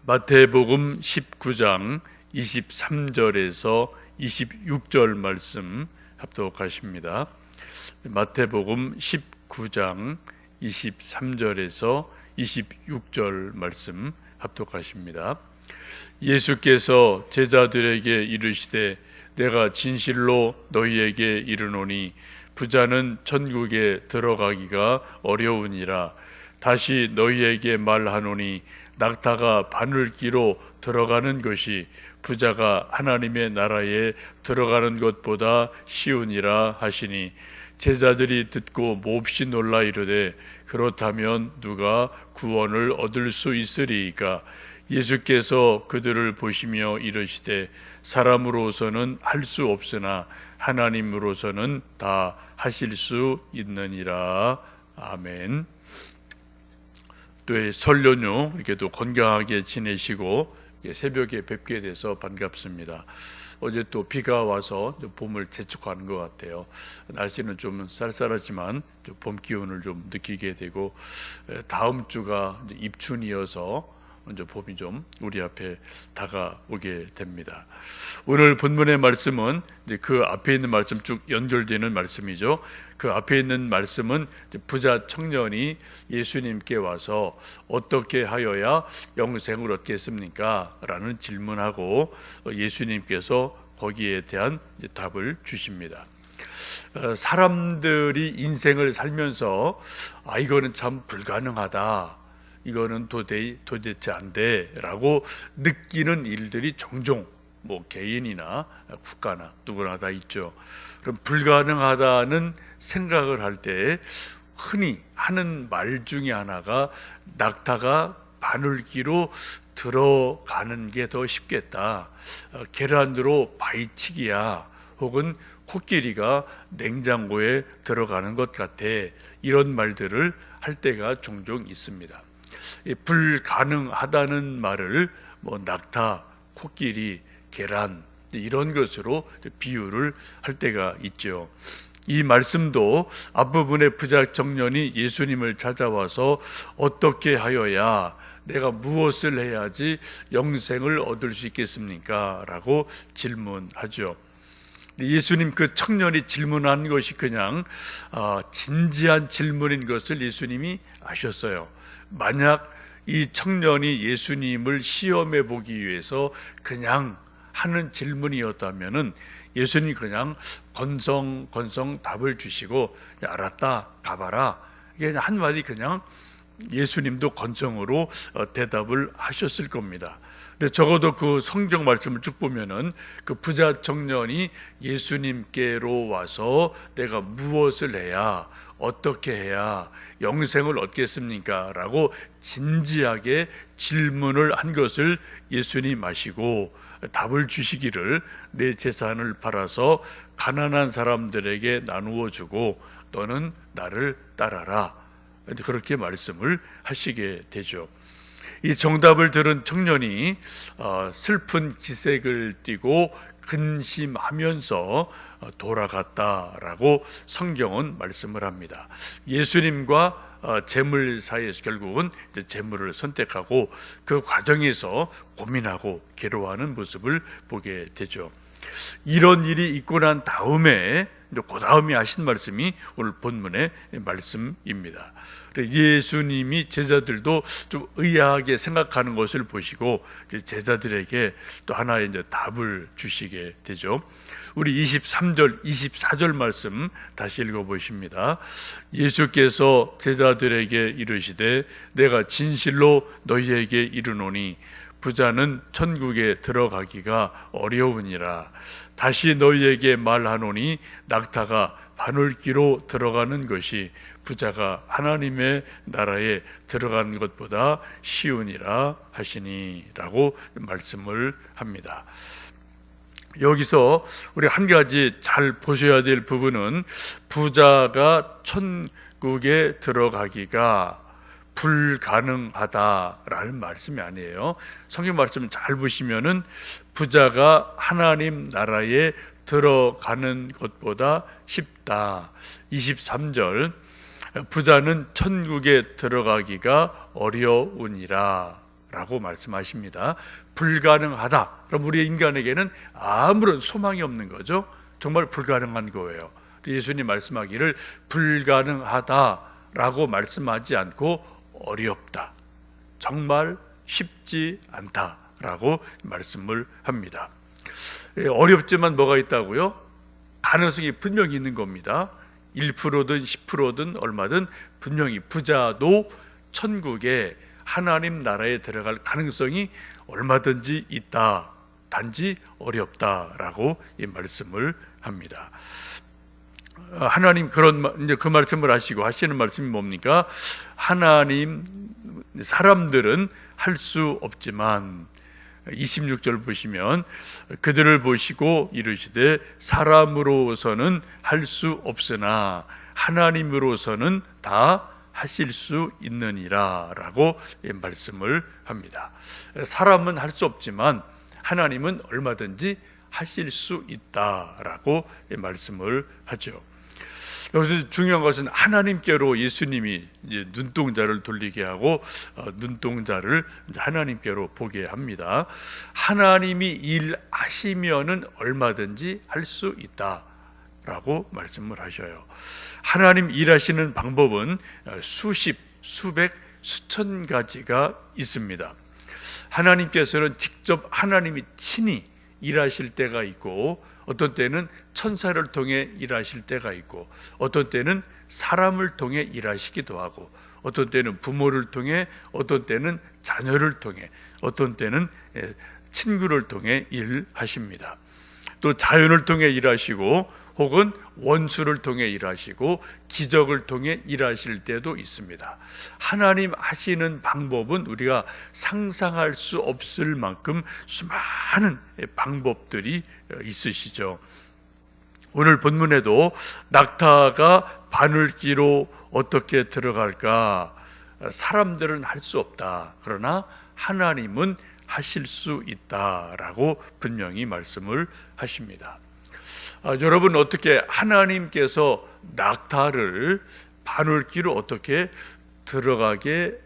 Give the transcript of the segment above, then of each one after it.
마태복음 19장 23절에서 26절 말씀 합독하십니다. 마태복음 19장 23절에서 26절 말씀 합독하십니다. 예수께서 제자들에게 이르시되 내가 진실로 너희에게 이르노니 부자는 천국에 들어가기가 어려우니라. 다시 너희에게 말하노니 낙타가 바늘기로 들어가는 것이 부자가 하나님의 나라에 들어가는 것보다 쉬우니라 하시니 제자들이 듣고 몹시 놀라 이르되 그렇다면 누가 구원을 얻을 수 있으리이까? 예수께서 그들을 보시며 이르시되 사람으로서는 할 수 없으나 하나님으로서는 다 하실 수 있느니라. 아멘. 또 설 연휴 이렇게 또 건강하게 지내시고 새벽에 뵙게 돼서 반갑습니다. 어제 또 비가 와서 봄을 재촉하는 것 같아요. 날씨는 좀 쌀쌀하지만 봄 기운을 좀 느끼게 되고, 다음 주가 입춘이어서 먼저 봄이 좀 우리 앞에 다가오게 됩니다. 오늘 본문의 말씀은 그 앞에 있는 말씀 쭉 연결되는 말씀이죠. 그 앞에 있는 말씀은 부자 청년이 예수님께 와서 어떻게 하여야 영생을 얻겠습니까? 라는 질문하고 예수님께서 거기에 대한 답을 주십니다. 사람들이 인생을 살면서 이거는 참 불가능하다, 이거는 도대체 안 돼 라고 느끼는 일들이 종종 개인이나 국가나 누구나 다 있죠. 그럼 불가능하다는 생각을 할 때 흔히 하는 말 중에 하나가 낙타가 바늘기로 들어가는 게 더 쉽겠다, 계란으로 바위치기야, 혹은 코끼리가 냉장고에 들어가는 것 같아, 이런 말들을 할 때가 종종 있습니다. 불가능하다는 말을 낙타, 코끼리, 계란 이런 것으로 비유를 할 때가 있죠. 이 말씀도 앞부분에 부자 청년이 예수님을 찾아와서 어떻게 하여야, 내가 무엇을 해야지 영생을 얻을 수 있겠습니까? 라고 질문하죠. 예수님 그 청년이 질문한 것이 그냥 진지한 질문인 것을 예수님이 아셨어요. 만약 이 청년이 예수님을 시험해 보기 위해서 그냥 하는 질문이었다면은 예수님이 그냥 건성건성 답을 주시고 알았다, 가봐라, 이게 한마디 그냥 예수님도 건성으로 대답을 하셨을 겁니다. 근데 적어도 그 성경 말씀을 쭉 보면은 그 부자 청년이 예수님께로 와서 내가 무엇을 해야, 어떻게 해야 영생을 얻겠습니까? 라고 진지하게 질문을 한 것을 예수님 아시고 답을 주시기를 내 재산을 팔아서 가난한 사람들에게 나누어 주고 너는 나를 따라라, 그렇게 말씀을 하시게 되죠. 이 정답을 들은 청년이 슬픈 기색을 띠고 근심하면서 돌아갔다라고 성경은 말씀을 합니다. 예수님과 재물 사이에서 결국은 재물을 선택하고 그 과정에서 고민하고 괴로워하는 모습을 보게 되죠. 이런 일이 있고 난 다음에 그 다음에 하신 말씀이 오늘 본문의 말씀입니다. 예수님이 제자들도 좀 의아하게 생각하는 것을 보시고 제자들에게 또 하나의 답을 주시게 되죠. 우리 23절, 24절 말씀 다시 읽어보십니다. 예수께서 제자들에게 이르시되 내가 진실로 너희에게 이르노니 부자는 천국에 들어가기가 어려우니라. 다시 너희에게 말하노니 낙타가 바늘기로 들어가는 것이 부자가 하나님의 나라에 들어가는 것보다 쉬우니라 하시니 라고 말씀을 합니다. 여기서 우리 한 가지 잘 보셔야 될 부분은 부자가 천국에 들어가기가 불가능하다라는 말씀이 아니에요. 성경 말씀을 잘 보시면은 부자가 하나님 나라에 들어가는 것보다 쉽다. 23절 부자는 천국에 들어가기가 어려우니라 라고 말씀하십니다. 불가능하다. 그럼 우리 인간에게는 아무런 소망이 없는 거죠. 정말 불가능한 거예요. 예수님 말씀하기를 불가능하다라고 말씀하지 않고 어렵다, 정말 쉽지 않다라고 말씀을 합니다. 어렵지만 뭐가 있다고요? 가능성이 분명히 있는 겁니다. 1%든 10%든 얼마든 분명히 부자도 천국에 하나님 나라에 들어갈 가능성이 얼마든지 있다. 단지 어렵다라고 이 말씀을 합니다. 하나님 이제 그 말씀을 하시는 말씀이 뭡니까? 하나님 사람들은 할 수 없지만 26절 보시면 그들을 보시고 이르시되 사람으로서는 할 수 없으나 하나님으로서는 다 하실 수 있느니라 라고 말씀을 합니다. 사람은 할 수 없지만 하나님은 얼마든지 하실 수 있다라고 말씀을 하죠. 여기서 중요한 것은 하나님께로 예수님이 이제 눈동자를 돌리게 하고 눈동자를 하나님께로 보게 합니다. 하나님이 일하시면은 얼마든지 할 수 있다라고 말씀을 하셔요. 하나님 일하시는 방법은 수십, 수백, 수천 가지가 있습니다. 하나님께서는 직접 하나님이 친히 일하실 때가 있고, 어떤 때는 천사를 통해 일하실 때가 있고, 어떤 때는 사람을 통해 일하시기도 하고, 어떤 때는 부모를 통해, 어떤 때는 자녀를 통해, 어떤 때는 친구를 통해 일하십니다. 또 자연을 통해 일하시고, 혹은 원수를 통해 일하시고, 기적을 통해 일하실 때도 있습니다. 하나님 하시는 방법은 우리가 상상할 수 없을 만큼 수많은 방법들이 있으시죠. 오늘 본문에도 낙타가 바늘기로 어떻게 들어갈까? 사람들은 할 수 없다. 그러나 하나님은 하실 수 있다라고 분명히 말씀을 하십니다. 여러분, 어떻게 하나님께서 낙타를 바늘기로 어떻게 들어가게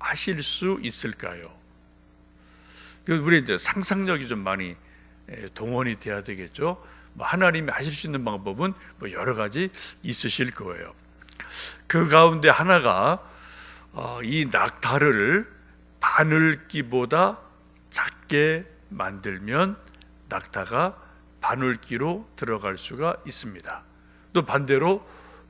하실 수 있을까요? 우리 이제 상상력이 좀 많이 동원이 돼야 되겠죠. 하나님이 하실 수 있는 방법은 여러 가지 있으실 거예요. 그 가운데 하나가 이 낙타를 바늘기보다 작게 만들면 낙타가 바늘기로 들어갈 수가 있습니다. 또 반대로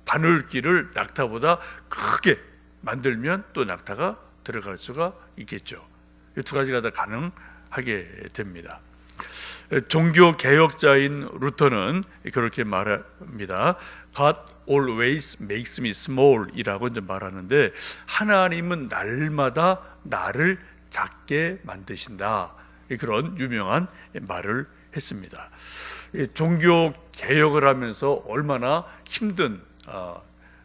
바늘기를 낙타보다 크게 만들면 또 낙타가 들어갈 수가 있겠죠. 이 두 가지가 다 가능하게 됩니다. 종교 개혁자인 루터는 그렇게 말합니다. God always makes me small 이라고 이제 말하는데, 하나님은 날마다 나를 작게 만드신다. 그런 유명한 말을 했습니다. 종교 개혁을 하면서 얼마나 힘든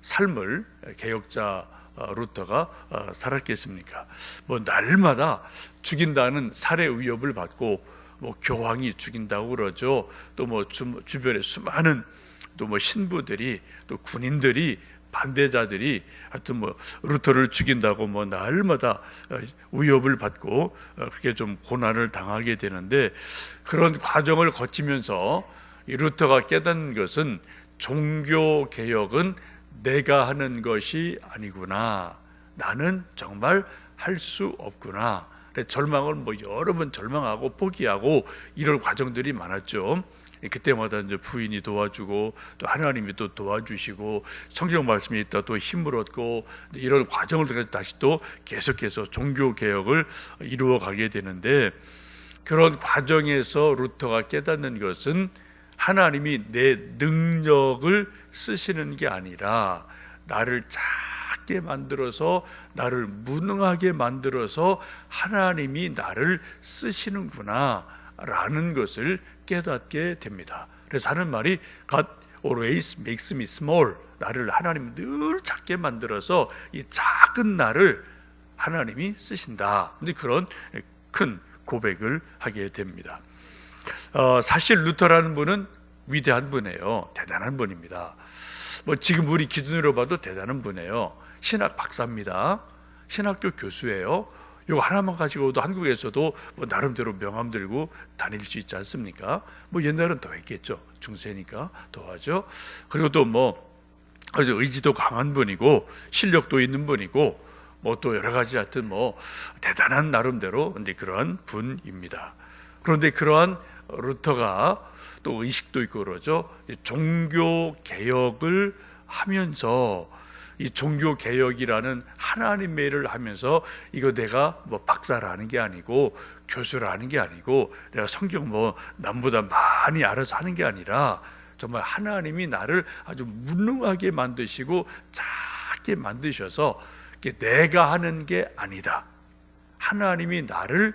삶을 개혁자 루터가 살았겠습니까? 날마다 죽인다는 살해 위협을 받고, 교황이 죽인다고 그러죠. 또 주변에 수많은 또 신부들이, 또 군인들이, 반대자들이 하여튼 루터를 죽인다고 날마다 위협을 받고 그렇게 좀 고난을 당하게 되는데, 그런 과정을 거치면서 이 루터가 깨닫는 것은 종교 개혁은 내가 하는 것이 아니구나. 나는 정말 할 수 없구나. 절망을 여러 번 절망하고 포기하고 이런 과정들이 많았죠. 그때마다 이제 부인이 도와주고, 또 하나님이 또 도와주시고, 성경 말씀이 있다 또 힘을 얻고, 이런 과정을 통해서 다시 또 계속해서 종교 개혁을 이루어 가게 되는데, 그런 과정에서 루터가 깨닫는 것은 하나님이 내 능력을 쓰시는 게 아니라 나를 작게 만들어서, 나를 무능하게 만들어서 하나님이 나를 쓰시는구나 라는 것을 깨닫게 됩니다. 그래서 하는 말이 God always makes me small. 나를 하나님이 늘 작게 만들어서 이 작은 나를 하나님이 쓰신다. 근데 그런 큰 고백을 하게 됩니다. 사실 루터라는 분은 위대한 분이에요. 대단한 분입니다. 지금 우리 기준으로 봐도 대단한 분이에요. 신학 박사입니다. 신학교 교수예요. 이거 하나만 가지고도 한국에서도 뭐 나름대로 명함 들고 다닐 수 있지 않습니까? 뭐 옛날은 더 했겠죠. 중세니까 더 하죠. 그리고 또 뭐 아주 의지도 강한 분이고 실력도 있는 분이고 뭐 또 여러 가지 하여튼 뭐 대단한 나름대로 이제 그러한 분입니다. 그런데 그러한 루터가 또 의식도 있고 그러죠. 종교 개혁을 하면서 이 종교 개혁이라는 하나님의 일을 하면서 이거 내가 뭐 박사라는 게 아니고 교수라는 게 아니고 내가 성경 뭐 남보다 많이 알아서 하는 게 아니라 정말 하나님이 나를 아주 무능하게 만드시고 작게 만드셔서 내가 하는 게 아니다. 하나님이 나를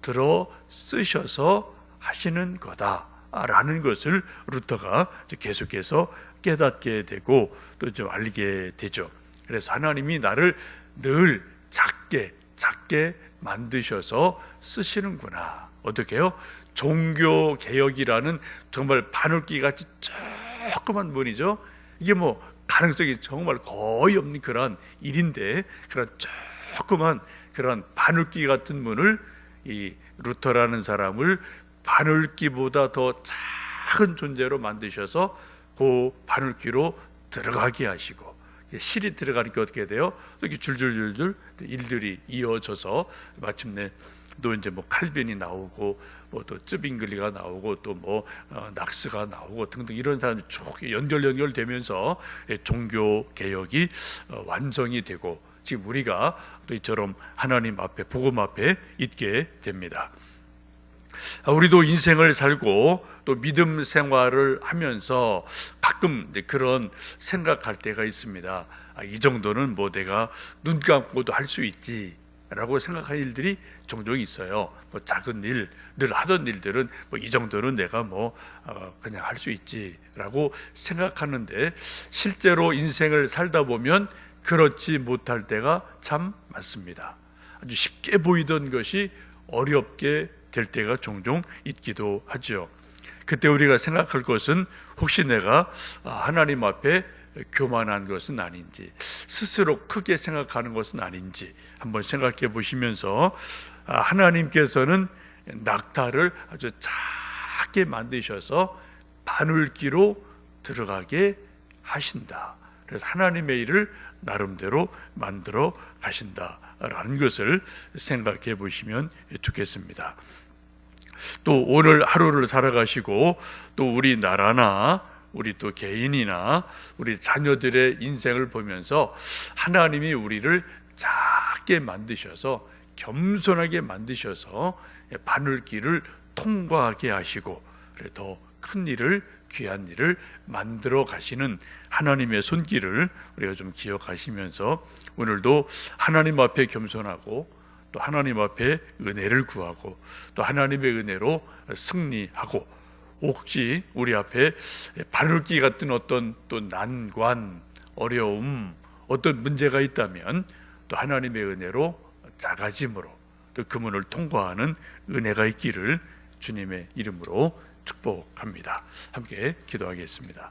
들어 쓰셔서 하시는 거다라는 것을 루터가 계속해서 깨닫게 되고 또 좀 알게 되죠. 그래서 하나님이 나를 늘 작게 만드셔서 쓰시는구나. 어떻게요? 종교 개혁이라는 정말 바늘귀 같이 조그만 문이죠. 이게 뭐 가능성이 정말 거의 없는 그런 일인데 그런 조그만 그런 바늘귀 같은 문을 이 루터라는 사람을 바늘귀보다 더 작은 존재로 만드셔서 그 바늘귀로 들어가게 하시고 실이 들어가니까 어떻게 돼요? 이렇게 줄줄줄줄 일들이 이어져서 마침내 또 이제 뭐 칼빈이 나오고 뭐 또 쯔빙글리가 나오고 또 뭐 낙스가 나오고 등등 이런 사람이 쭉 연결되면서 종교 개혁이 완성이 되고 지금 우리가 또 이처럼 하나님 앞에 복음 앞에 있게 됩니다. 우리도 인생을 살고 또 믿음 생활을 하면서 가끔 그런 생각할 때가 있습니다. 이 정도는 뭐 내가 눈 감고도 할 수 있지 라고 생각할 일들이 종종 있어요. 뭐 작은 일, 늘 하던 일들은 뭐 이 정도는 내가 뭐 그냥 할 수 있지라고 생각하는데 실제로 인생을 살다 보면 그렇지 못할 때가 참 많습니다. 아주 쉽게 보이던 것이 어렵게 될 때가 종종 있기도 하죠. 그때 우리가 생각할 것은 혹시 내가 하나님 앞에 교만한 것은 아닌지, 스스로 크게 생각하는 것은 아닌지 한번 생각해 보시면서 하나님께서는 낙타를 아주 작게 만드셔서 바늘귀로 들어가게 하신다. 그래서 하나님의 일을 나름대로 만들어 가신다라는 것을 생각해 보시면 좋겠습니다. 또 오늘 하루를 살아가시고 또 우리나라나 우리 또 개인이나 우리 자녀들의 인생을 보면서 하나님이 우리를 작게 만드셔서 겸손하게 만드셔서 바늘길을 통과하게 하시고 더 큰 일을 귀한 일을 만들어 가시는 하나님의 손길을 우리가 좀 기억하시면서 오늘도 하나님 앞에 겸손하고 또 하나님 앞에 은혜를 구하고 또 하나님의 은혜로 승리하고 혹시 우리 앞에 바늘귀 같은 어떤 또 난관, 어려움, 어떤 문제가 있다면 또 하나님의 은혜로 작아짐으로 또 그 문을 통과하는 은혜가 있기를 주님의 이름으로 축복합니다. 함께 기도하겠습니다.